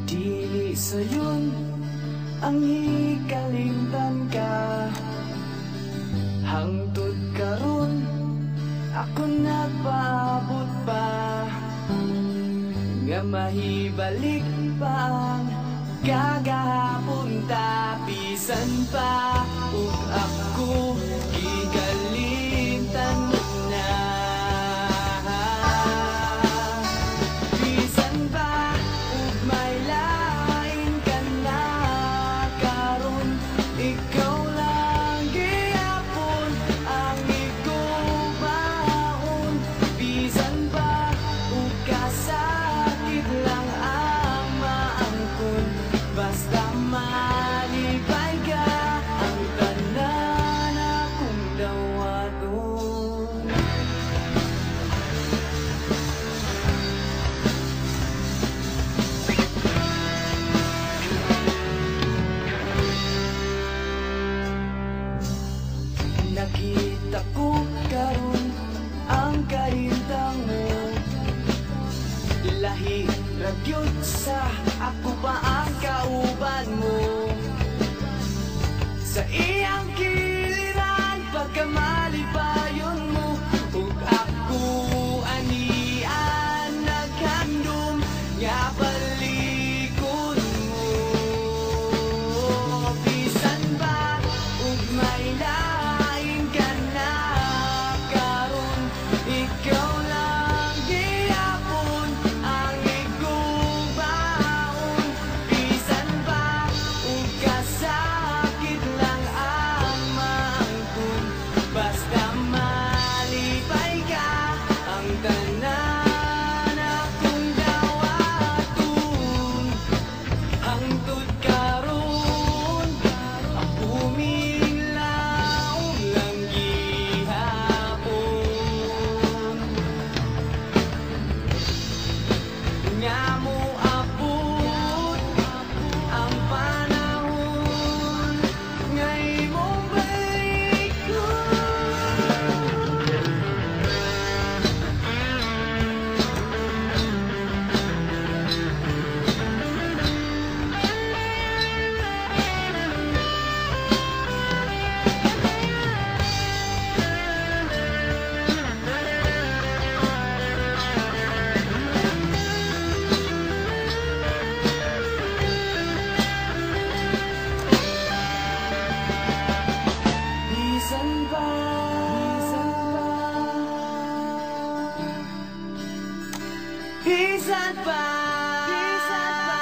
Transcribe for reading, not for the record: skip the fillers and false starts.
Dili sayon ang hikalimtan ka, hangtod karon ako nagpaabot pa, nga mahibalik pa ang kagahapon ta. Bisan pa ug ako hikalimtan mo na, bisan pa ug may lain ka na karon, ikaw lang gihapon ang igubahon. Bisan pa ug kasakit lang ang maangkon, basta malipay ka ang tanan akong dawaton. Nakita ko karon ang kahintang mo, lahi ragyod sa ako pa ang kauban mo. Sa iyang kiliran pagkamalipayon mo, ug ako anian naghandom nga balikon mo. Bisan ba ug may lain ka na karon, ikaw lang gihapon ang igubahon. Bisan ba ug kasakit lang ang maangkon, basta malipay ka ang tanan akong dawaton. Hangtod karon ako minlaw lang gihapon, nga moabot ang panahon nga imong balikon. Bisan pa, bisan pa, bisan pa,